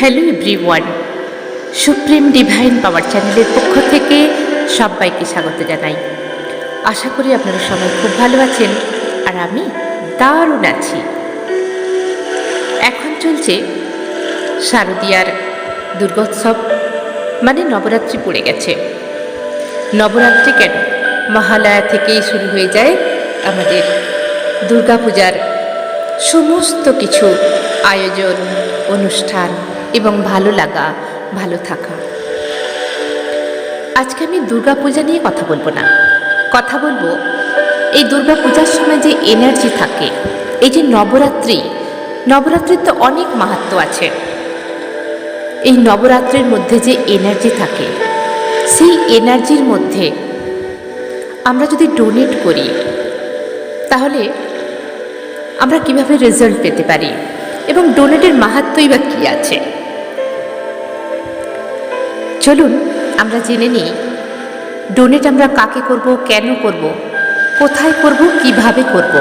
Hello everyone, supreme divine পাওয়ার চ্যানেলের পক্ষ থেকে সবাইকে স্বাগত জানাই। আশা করি আপনারা সবাই খুব ভালো আছেন আর আমি দারুণ আছি। এখন চলছে শারদীয়ার দুর্গোৎসব, মানে নবরাত্রি পড়ে গেছে। নবরাত্রি কেন, মহালয়া থেকেই শুরু হয়ে যায় আমাদের দুর্গাপূজার সমস্ত কিছু আয়োজন, অনুষ্ঠান এবং ভালো লাগা, ভালো থাকা। আজকে আমি দুর্গাপূজা নিয়ে কথা বলবো না, কথা বলবো এই দুর্গাপূজার সময় যে এনার্জি থাকে, এই যে নবরাত্রির তো অনেক মাহাত্ম্য আছে। এই নবরাত্রির মধ্যে যে এনার্জি থাকে, সেই এনার্জির মধ্যে আমরা যদি ডোনেট করি তাহলে আমরা কিভাবে রেজাল্ট পেতে পারি এবং ডোনেটের মাহাত্ম্যই বা কী আছে। চলুন আমরা জেনে নিই ডোনেট আমরা কাকে করব, কেন করব, কোথায় করব, কিভাবে করব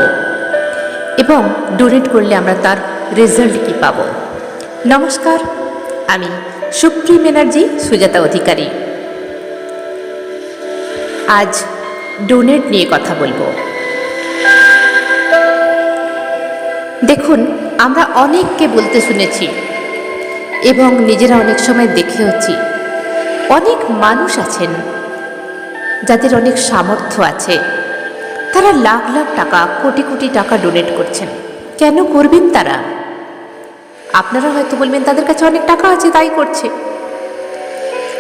এবং ডোনেট করলে আমরা তার রেজাল্ট কী পাব। নমস্কার, আমি সুপ্রিম এনার্জি সুজাতা অধিকারী। আজ ডোনেট নিয়ে কথা বলবো। দেখুন, আমরা অনেককে বলতে শুনেছি এবং নিজেরা অনেক সময় দেখেওছি, অনেক মানুষ আছেন যাদের অনেক সামর্থ্য আছে, তারা লাখ লাখ টাকা, কোটি কোটি টাকা ডোনেট করছেন। কেন করবেন তারা? আপনারা হয়তো বলবেন তাদের কাছে অনেক টাকা আছে তাই করছে,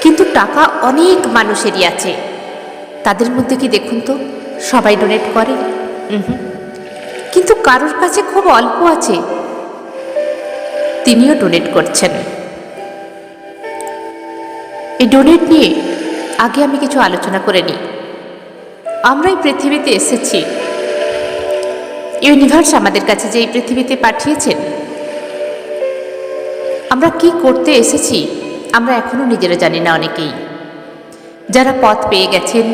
কিন্তু টাকা অনেক মানুষেরই আছে। তাদের মধ্যে কি দেখুন তো সবাই ডোনেট করে? কিন্তু কারোর কাছে খুব অল্প আছে, তিনিও ডোনেট করছেন। এই ডোনেট নিয়ে আগে আমি কিছু আলোচনা করে নিই। আমরা এই পৃথিবীতে এসেছি, ইউনিভার্স আমাদের কাছে যে এই পৃথিবীতে পাঠিয়েছেন, আমরা কি করতে এসেছি আমরা এখনো নিজেরা জানি না। অনেকেই যারা পথ পেয়ে গেছেন,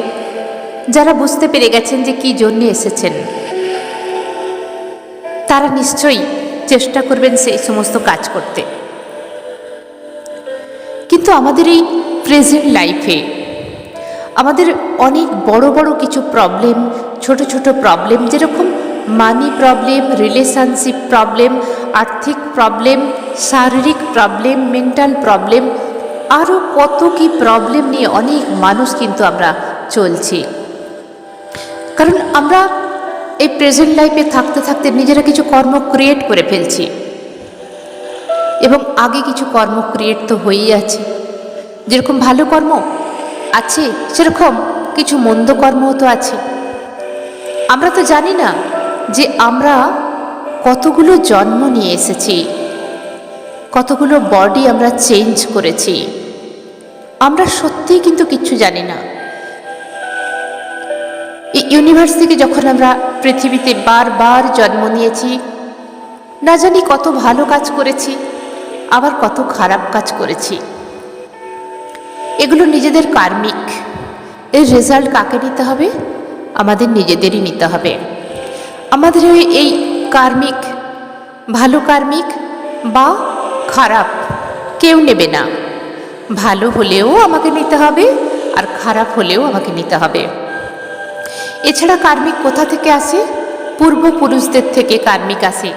যারা বুঝতে পেরে গেছেন যে কি জন্য এসেছেন, তারা নিশ্চয়ই চেষ্টা করবেন সেই সমস্ত কাজ করতে। কিন্তু আমাদের এই প্রেজেন্ট লাইফে আমাদের অনেক বড় বড় কিছু প্রবলেম, ছোট ছোট প্রবলেম, যেরকম মানি প্রবলেম, রিলেশনশিপ প্রবলেম, আর্থিক প্রবলেম, শারীরিক প্রবলেম, মেন্টাল প্রবলেম, আরও কত কি প্রবলেম নিয়ে অনেক মানুষ কিন্তু আমরা চলছি। কারণ আমরা এই প্রেজেন্ট লাইফে থাকতে থাকতে নিজেরা কিছু কর্ম ক্রিয়েট করে ফেলছি এবং আগে কিছু কর্ম ক্রিয়েট তো হয়েই আছে। যেরকম ভালো কর্ম আছে, সেরকম কিছু মন্দ কর্মও তো আছে। আমরা তো জানি না যে আমরা কতগুলো জন্ম নিয়ে এসেছি, কতগুলো বডি আমরা চেঞ্জ করেছি। আমরা সত্যিই কিন্তু কিচ্ছু জানি না। এই ইউনিভার্স থেকে যখন আমরা পৃথিবীতে বারবার জন্ম নিয়েছি, না জানি কত ভালো কাজ করেছি, আবার কত খারাপ কাজ করেছি। এগুলো নিজেদের কার্মিক। এর রেজাল্ট কাকে নিতে হবে? আমাদের নিজেদেরই নিতে হবে। আমাদের এই কার্মিক, ভালো কার্মিক বা খারাপ কেউ নেবে না। ভালো হলেও আমাকে নিতে হবে আর খারাপ হলেও আমাকে নিতে হবে। এছাড়া কার্মিক কোথা থেকে আসে? পূর্বপুরুষদের থেকে কার্মিক আসে।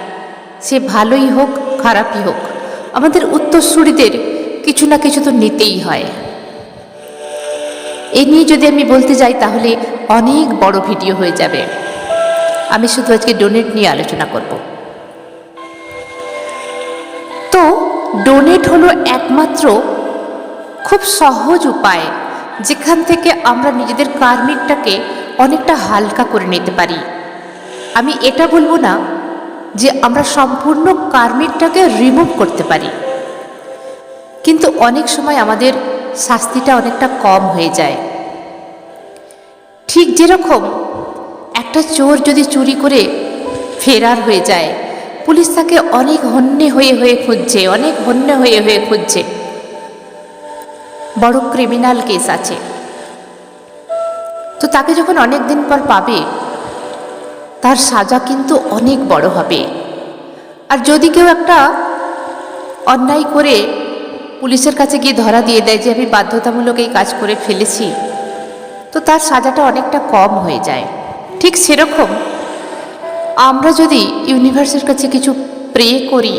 সে ভালোই হোক খারাপই হোক, আমাদের উত্তরসূরিদের কিছু না কিছু তো নিতেই হয়। এই নিয়ে যদি আমি বলতে যাই তাহলে অনেক বড় ভিডিও হয়ে যাবে। আমি শুধু আজকে ডোনেট নিয়ে আলোচনা করব। তো ডোনেট হলো একমাত্র খুব সহজ উপায় যেখান থেকে আমরা নিজেদের কার্মিকটাকে অনেকটা হালকা করে নিতে পারি। আমি এটা বলবো না যে আমরা সম্পূর্ণ কার্মিকটাকে রিমুভ করতে পারি, কিন্তু অনেক সময় আমাদের শাস্তিটা অনেকটা কম হয়ে যায়। ঠিক যেরকম একটা চোর যদি চুরি করে ফেরার হয়ে যায়, পুলিশ তাকে অনেক হন্যে হয়ে খুঁজছে, অনেক হন্যে হয়ে খুঁজছে। বড় ক্রিমিনাল কেস আছে, তো তাকে যখন অনেক দিন পর পাবে, তার সাজা কিন্তু অনেক বড় হবে। আর যদি কেউ একটা অন্যায় করে পুলিশের কাছে গিয়ে ধরা দিয়ে দেয় যে আমি বাধ্যতামূলক এই কাজ করে ফেলেছি, তো তার সাজাটা অনেকটা কম হয়ে যায়। ঠিক সেরকম আমরা যদি ইউনিভার্সের কাছে কিছু প্রে করি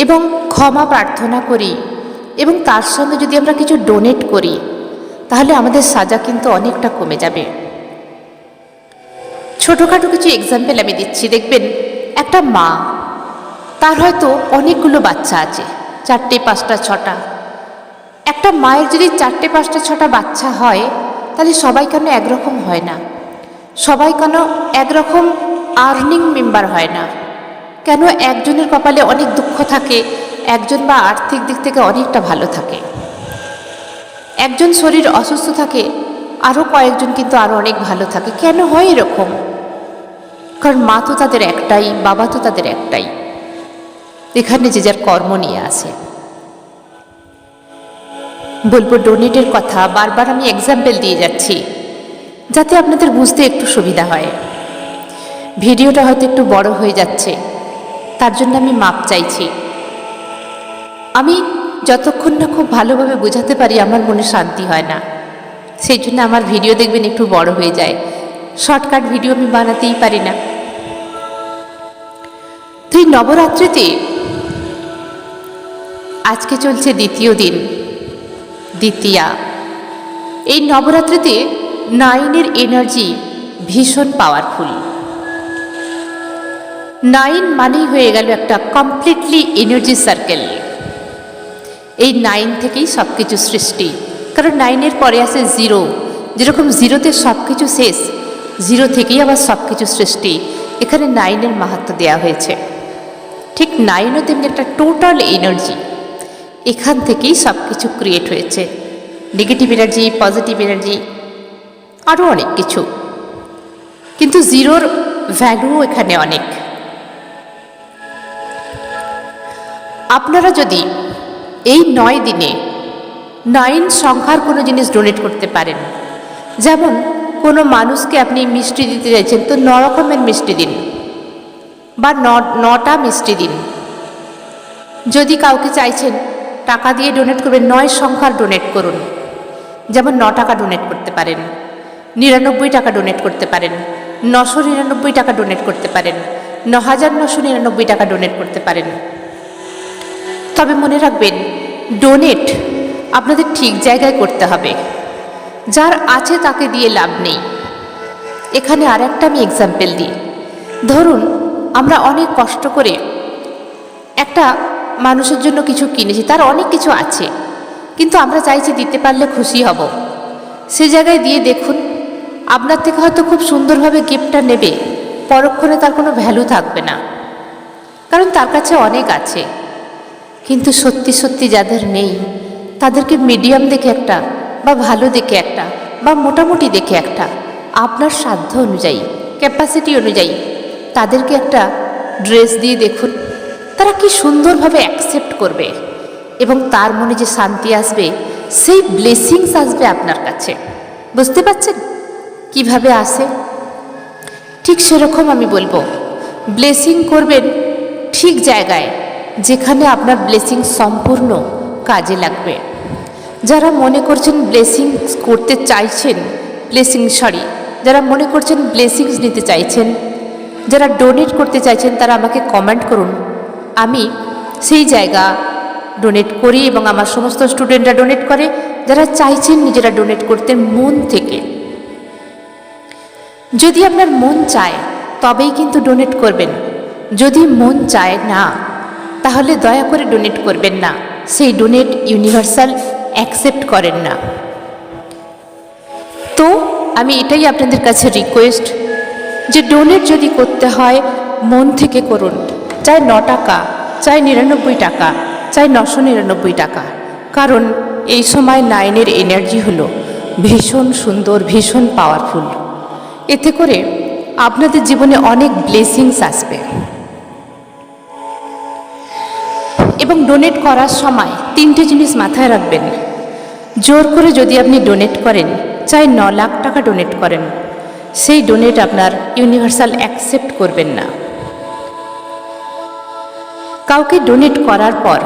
এবং ক্ষমা প্রার্থনা করি এবং তার সঙ্গে যদি আমরা কিছু ডোনেট করি, তাহলে আমাদের সাজা কিন্তু অনেকটা কমে যাবে। ছোটোখাটো কিছু এক্সাম্পল আমি দিচ্ছি। দেখবেন একটা মা, তার হয়তো অনেকগুলো বাচ্চা আছে, 4টে 5টা 6টা। একটা মায়ের যদি 4টে 5টা 6টা বাচ্চা হয়, তাহলে সবাই কেন একরকম হয় না? সবাই কেন একরকম আর্নিং মেম্বার হয় না? কেন একজনের কপালে অনেক দুঃখ থাকে, একজন বা আর্থিক দিক থেকে অনেকটা ভালো থাকে? একজন শরীর অসুস্থ থাকে, আরও কয়েকজন কিন্তু আরও অনেক ভালো থাকে। কেন হয় এরকম? কারণ মা তো তাদের একটাই, বাবা তো তাদের একটাই। এখানে যে যার কর্ম নিয়ে আসে। বলবো ডোনেটের কথা, বারবার আমি এক্সাম্পল দিয়ে যাচ্ছি যাতে আপনাদের বুঝতে একটু সুবিধা হয়। ভিডিওটা হয়তো একটু বড় হয়ে যাচ্ছে, তার জন্য আমি মাপ চাইছি। আমি যতক্ষণ না খুব ভালোভাবে বোঝাতে পারি আমার মনে শান্তি হয় না, সেই জন্য আমার ভিডিও দেখবেন একটু বড় হয়ে যায়। শর্টকাট ভিডিও আমি বানাতেই পারি না। তো এই নবরাত্রিতে আজকে চলছে দ্বিতীয় দিন, দ্বিতীয়া। এই নবরাত্রিতে 9-এর এনার্জি ভীষণ পাওয়ারফুল। 9 মানেই হয়ে গেল একটা কমপ্লিটলি এনার্জি সার্কেল। এই 9 থেকেই সব কিছু সৃষ্টি, কারণ 9-এর পরে আসে 0। যেরকম 0তে সব কিছু শেষ, 0 থেকেই আবার সব কিছু সৃষ্টি। এখানে 9-এর মাহাত্ম্য দেওয়া হয়েছে। ঠিক 9ও তেমনি একটা টোটাল এনার্জি। এখান থেকেই সব কিছু ক্রিয়েট হয়েছে, নেগেটিভ এনার্জি, পজিটিভ এনার্জি, আরও অনেক কিছু। কিন্তু 0-র ভ্যালুও এখানে অনেক। আপনারা যদি এই 9 দিনে 9 সংখ্যার কোনো জিনিস ডোনেট করতে পারেন, যেমন কোনো মানুষকে আপনি মিষ্টি দিতে চাইছেন, তো 9 রকমের মিষ্টি দিন বা 9টা মিষ্টি দিন। যদি কাউকে চাইছেন টাকা দিয়ে ডোনেট করবেন, 9 সংখ্যার ডোনেট করুন। যেমন 9 টাকা ডোনেট করতে পারেন, 99 টাকা ডোনেট করতে পারেন, 999 টাকা ডোনেট করতে পারেন, 9999 টাকা ডোনেট করতে পারেন। তবে মনে রাখবেন, ডোনেট আপনাদের ঠিক জায়গায় করতে হবে। যার আছে তাকে দিয়ে লাভ নেই। এখানে আর একটা আমি এক্সাম্পল দিই। ধরুন আমরা অনেক কষ্ট করে একটা মানুষের জন্য কিছু কিনেছি, তার অনেক কিছু আছে, কিন্তু আমরা চাইছি দিতে পারলে খুশি হব। সে জায়গায় দিয়ে দেখুন, আপনার থেকে হয়তো খুব সুন্দরভাবে গিফটটা নেবে, পরক্ষণে তার কোনো ভ্যালু থাকবে না, কারণ তার কাছে অনেক আছে। কিন্তু সত্যি সত্যি যাদের নেই, তাদেরকে মিডিয়াম দেখে একটা বা ভালো দেখে একটা বা মোটামুটি দেখে একটা, আপনার সাধ্য অনুযায়ী, ক্যাপাসিটি অনুযায়ী তাদেরকে একটা ড্রেস দিয়ে দেখুন, তারা কি সুন্দরভাবে অ্যাকসেপ্ট করবে এবং তার মনে যে শান্তি আসবে, সেই ব্লেসিংস আসবে আপনার কাছে। বুঝতে পারছেন কিভাবে আসে? ঠিক সেরকম আমি বলবো, ব্লেসিং করবেন ঠিক জায়গায় যেখানে আপনার ব্লেসিং সম্পূর্ণ কাজে লাগবে। যারা মনে করছেন ব্লেসিং করতে চাইছেন, যারা মনে করছেন ব্লেসিংস নিতে চাইছেন, যারা ডোনেট করতে চাইছেন, তারা আমাকে কমেন্ট করুন। আমি সেই জায়গা ডোনেট করি এবং আমার সমস্ত স্টুডেন্টরা ডোনেট করে। যারা চাইছেন নিজেরা ডোনেট করতে মন থেকে, যদি আপনার মন চায় তবেই কিন্তু ডোনেট করবেন। যদি মন চায় না, তাহলে দয়া করে ডোনেট করবেন না। সেই ডোনেট ইউনিভার্সাল অ্যাকসেপ্ট করেন না। তো আমি এটাই আপনাদের কাছে রিকোয়েস্ট, যে ডোনেট যদি করতে হয় মন থেকে করুন, চাই 9 টাকা, চাই 99 টাকা, চাই 999 টাকা। কারণ এই সময় 9-এর এনার্জি হলো ভীষণ সুন্দর, ভীষণ পাওয়ারফুল। এতে করে আপনাদের জীবনে অনেক ব্লেসিংস আসবে। এবং ডোনেট করার সময় 3টে জিনিস মাথায় রাখবেন। জোর করে যদি আপনি ডোনেট করেন, চাই 9 লাখ টাকা ডোনেট করেন, সেই ডোনেট আপনার ইউনিভার্সাল অ্যাকসেপ্ট করবেন না। কাউকে ডোনেট করার পর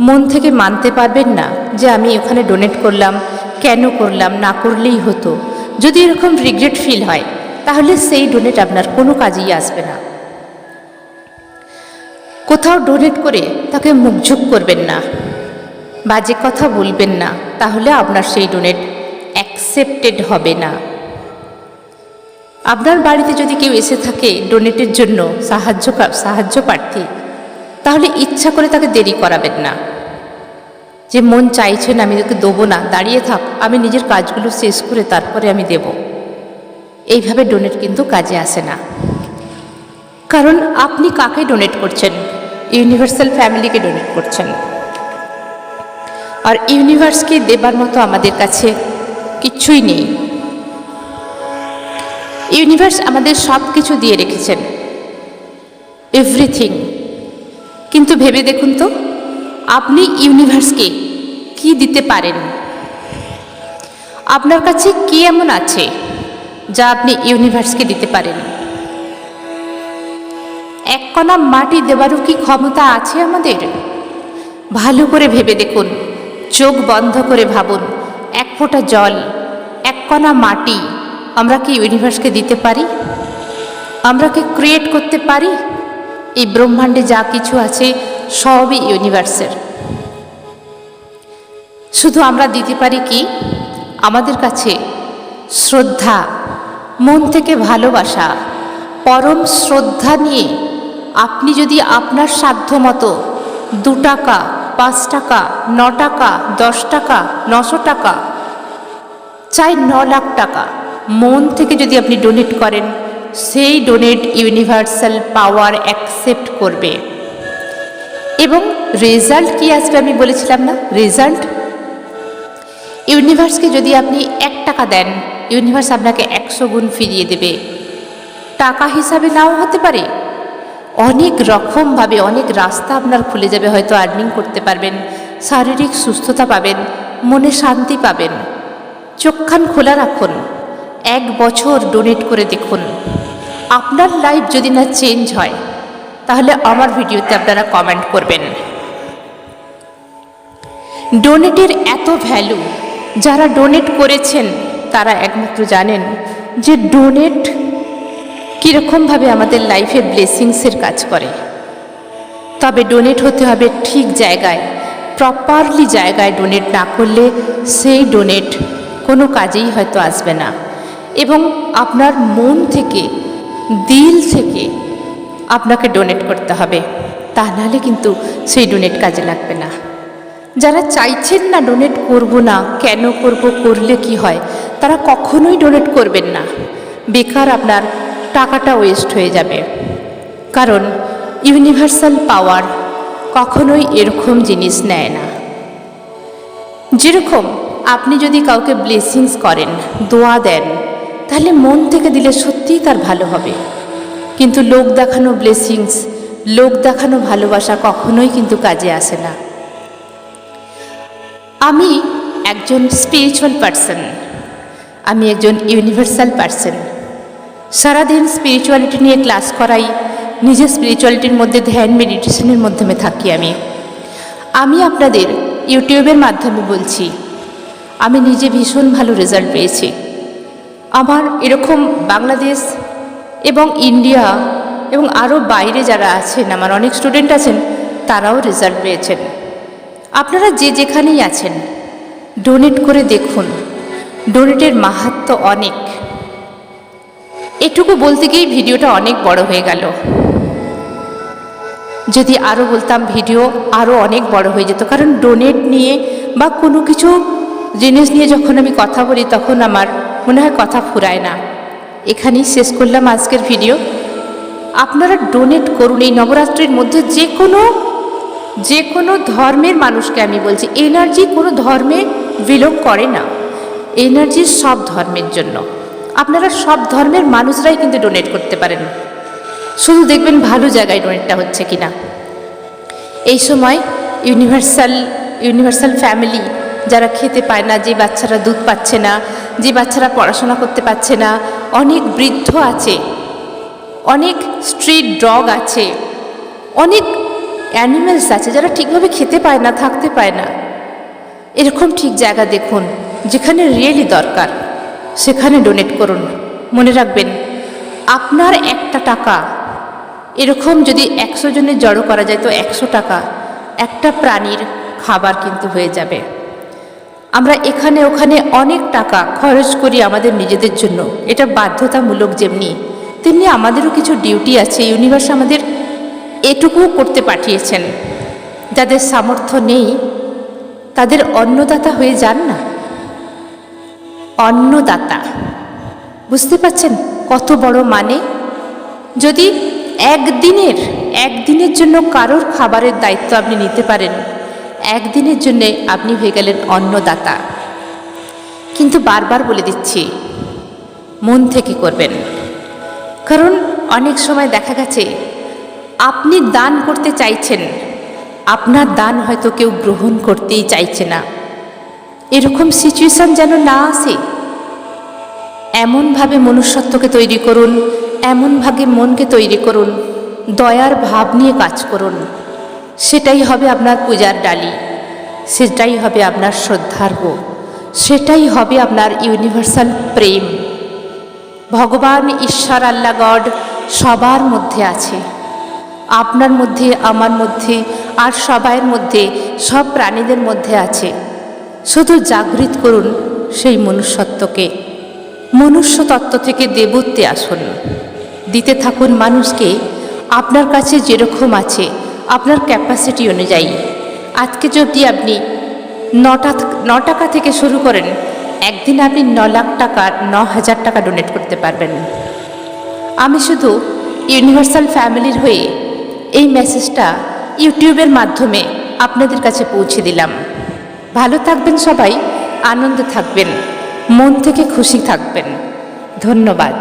মন থেকে মানতে পারবেন না যে আমি ওখানে ডোনেট করলাম, কেন করলাম, না করলেই হতো। যদি এরকম রিগ্রেট ফিল হয় তাহলে সেই ডোনেট আপনার কোনো কাজেই আসবে না। কোথাও ডোনেট করে তাকে মুখঝুঁক করবেন না, বাজে কথা বলবেন না, তাহলে আপনার সেই ডোনেট অ্যাকসেপ্টেড হবে না। আপনার বাড়িতে যদি কেউ এসে থাকে ডোনেটের জন্য সাহায্য প্রার্থী, তাহলে ইচ্ছা করে তাকে দেরি করাবেন না, যে মন চাইছে না আমি তোকে দেবো না, দাঁড়িয়ে থাক, আমি নিজের কাজগুলো শেষ করে তারপরে আমি দেব। এইভাবে ডোনেট কিন্তু কাজে আসে না। কারণ আপনি কাকে ডোনেট করছেন? ইউনিভার্সাল ফ্যামিলিকে ডোনেট করছেন। আর ইউনিভার্সকে দেবার মতো আমাদের কাছে কিচ্ছুই নেই। ইউনিভার্স আমাদের সব কিছু দিয়ে রেখেছেন, এভরিথিং। কিন্তু ভেবে দেখুন তো, আপনি ইউনিভার্সকে কি দিতে পারেন? আপনার কাছে কি এমন আছে যা আপনি ইউনিভার্সকে দিতে পারেন? এক কণা মাটি দেওয়ারও কি ক্ষমতা আছে আমাদের? ভালো করে ভেবে দেখুন, চোখ বন্ধ করে ভাবুন, এক ফোঁটা জল, এক কণা মাটি আমরা কি ইউনিভার্সকে দিতে পারি? আমরা কি ক্রিয়েট করতে পারি? এই ব্রহ্মাণ্ডে যা কিছু আছে সবই ইউনিভার্সের। শুধু আমরা দিতে পারি কি আমাদের কাছে শ্রদ্ধা, মন থেকে ভালোবাসা, পরম শ্রদ্ধা নিয়ে আপনি যদি আপনার সাধ্য মতো 2 টাকা, 5 টাকা, 9 টাকা, 10 টাকা, 900 টাকা, চাই 9 লাখ টাকা মন থেকে যদি আপনি ডোনেট করেন, সেই ডোনেট ইউনিভার্সাল পাওয়ার অ্যাকসেপ্ট করবে। এবং রেজাল্ট কি আসবে আমি বলেছিলাম না? রেজাল্ট, ইউনিভার্সকে যদি আপনি 1 টাকা দেন, ইউনিভার্স আপনাকে 100 গুণ ফিরিয়ে দেবে। টাকা হিসাবে নাও হতে পারে, অনেক রকমভাবে অনেক রাস্তা আপনার খুলে যাবে। হয়তো আর্নিং করতে পারবেন, শারীরিক সুস্থতা পাবেন, মনে শান্তি পাবেন। চোখখান খোলা রাখুন, 1 বছর ডোনেট করে দেখুন। আপনার লাইফ যদি না চেঞ্জ হয় তাহলে আমার ভিডিওতে আপনারা কমেন্ট করবেন। ডোনেটের এত ভ্যালু, যারা ডোনেট করেছেন তারা একমাত্র জানেন যে ডোনেট কীরকমভাবে আমাদের লাইফে ব্লেসিংসের কাজ করে। তবে ডোনেট হতে হবে ঠিক জায়গায়, প্রপারলি জায়গায়। ডোনেট না করলে সেই ডোনেট কোনো কাজেই হয়তো আসবে না। এবং আপনার মন থেকে, দিল থেকে আপনাকে ডোনেট করতে হবে, তা নাহলে কিন্তু সেই ডোনেট কাজে লাগবে না। যারা চাইছেন না ডোনেট করব না, কেন করব, করলে কি হয়, তারা কখনোই ডোনেট করবেন না। বেকার আপনার টাকাটা ওয়েস্ট হয়ে যাবে। কারণ ইউনিভার্সাল পাওয়ার কখনোই এরকম জিনিস নেয় না। যেরকম আপনি যদি কাউকে ব্লেসিংস করেন, দোয়া দেন, তাহলে মন থেকে দিলে সত্যিই তার ভালো হবে। কিন্তু লোক দেখানো ব্লেসিংস, লোক দেখানো ভালোবাসা কখনোই কিন্তু কাজে আসে না। আমি একজন স্পিরিচুয়াল পারসন, আমি একজন ইউনিভার্সাল পারসন। সারাদিন স্পিরিচুয়ালিটি নিয়ে ক্লাস করাই, নিজের স্পিরিচুয়ালিটির মধ্যে ধ্যান মেডিটেশনের মাধ্যমে থাকি। আমি আপনাদের ইউটিউবের মাধ্যমে বলছি, আমি নিজে ভীষণ ভালো রেজাল্ট পেয়েছি। আমার এরকম বাংলাদেশ এবং ইন্ডিয়া এবং আরও বাইরে যারা আছেন, আমার অনেক স্টুডেন্ট আছেন, তারাও রেজাল্ট পেয়েছেন। আপনারা যে যেখানেই আছেন, ডোনেট করে দেখুন, ডোনেটের মাহাত্ম্য অনেক। এটুকু বলতে গিয়েই ভিডিওটা অনেক বড় হয়ে গেল। যদি আরও বলতাম ভিডিও আরও অনেক বড় হয়ে যেত। কারণ ডোনেট নিয়ে বা কোনো কিছু জিনিস নিয়ে যখন আমি কথা বলি তখন আমার মনে হয় কথা ফুরায় না। এখানেই শেষ করলাম আজকের ভিডিও। আপনারা ডোনেট করুন। এই নবরাত্রির মধ্যে যে কোনো ধর্মের মানুষকে আমি বলছি, এনার্জি কোনো ধর্মে বিলং করে না, এনার্জি সব ধর্মের জন্য। আপনারা সব ধর্মের মানুষরাই কিন্তু ডোনেট করতে পারেন, শুধু দেখবেন ভালো জায়গায় ডোনেটটা হচ্ছে কিনা। এই সময় ইউনিভার্সাল ফ্যামিলি যারা খেতে পায় না, যে বাচ্চারা দুধ পাচ্ছে না, যে বাচ্চারা পড়াশোনা করতে পারছে না, অনেক বৃদ্ধ আছে, অনেক স্ট্রিট ডগ আছে, অনেক অ্যানিমেলস আছে যারা ঠিকভাবে খেতে পায় না, থাকতে পায় না। এরকম ঠিক জায়গা দেখুন যেখানে রিয়েলি দরকার, সেখানে ডোনেট করুন। মনে রাখবেন, আপনার একটা টাকা এরকম যদি 100 জনের জড়ো করা যায় তো 100 টাকা একটা প্রাণীর খাবার কিন্তু হয়ে যাবে। আমরা এখানে ওখানে অনেক টাকা খরচ করি আমাদের নিজেদের জন্য, এটা বাধ্যতামূলক যেমনি, তেমনি আমাদেরও কিছু ডিউটি আছে। ইউনিভার্স আমাদের এটুকুও করতে পাঠিয়েছেন। যাদের সামর্থ্য নেই তাদের অন্নদাতা হয়ে যান না। অন্নদাতা, বুঝতে পারছেন কত বড় মানে? যদি একদিনের জন্য কারোর খাবারের দায়িত্ব আপনি নিতে পারেন, একদিনের জন্যে আপনি হয়ে গেলেন অন্নদাতা। কিন্তু বারবার বলে দিচ্ছি, মন থেকে করবেন। কারণ অনেক সময় দেখা গেছে আপনি দান করতে চাইছেন, আপনার দান হয়তো কেউ গ্রহণ করতেই চাইছে না। এরকম সিচুয়েশন যেন না আসে, এমনভাবে মনুষ্যত্বকে তৈরি করুন, এমনভাবে মনকে তৈরি করুন, দয়ার ভাব নিয়ে কাজ করুন। সেটাই হবে আপনার পূজার ডালি, সেটাই হবে আপনার শ্রদ্ধার্ঘ, সেটাই হবে আপনার ইউনিভার্সাল প্রেম। ভগবান, ঈশ্বর, আল্লাহ, গড সবার মধ্যে আছে, আপনার মধ্যে, আমার মধ্যে, আর সবাইয়ের মধ্যে, সব প্রাণীদের মধ্যে আছে। শুধু জাগৃত করুন সেই মনুষ্যত্বকে। মনুষ্য তত্ত্ব থেকে দেবত্বে আসুন, দিতে থাকুন মানুষকে আপনার কাছে যেরকম আছে আপনার ক্যাপাসিটি অনুযায়ী। আজকে যদি আপনি 9 টাকা থেকে শুরু করেন, একদিন আপনি 9 লাখ টাকা, 9,000 টাকা ডোনেট করতে পারবেন। আমি শুধু ইউনিভার্সাল ফ্যামিলির হয়ে এই মেসেজটা ইউটিউবের মাধ্যমে আপনাদের কাছে পৌঁছে দিলাম। ভালো থাকবেন সবাই, আনন্দে থাকবেন, মন থেকে খুশি থাকবেন। ধন্যবাদ।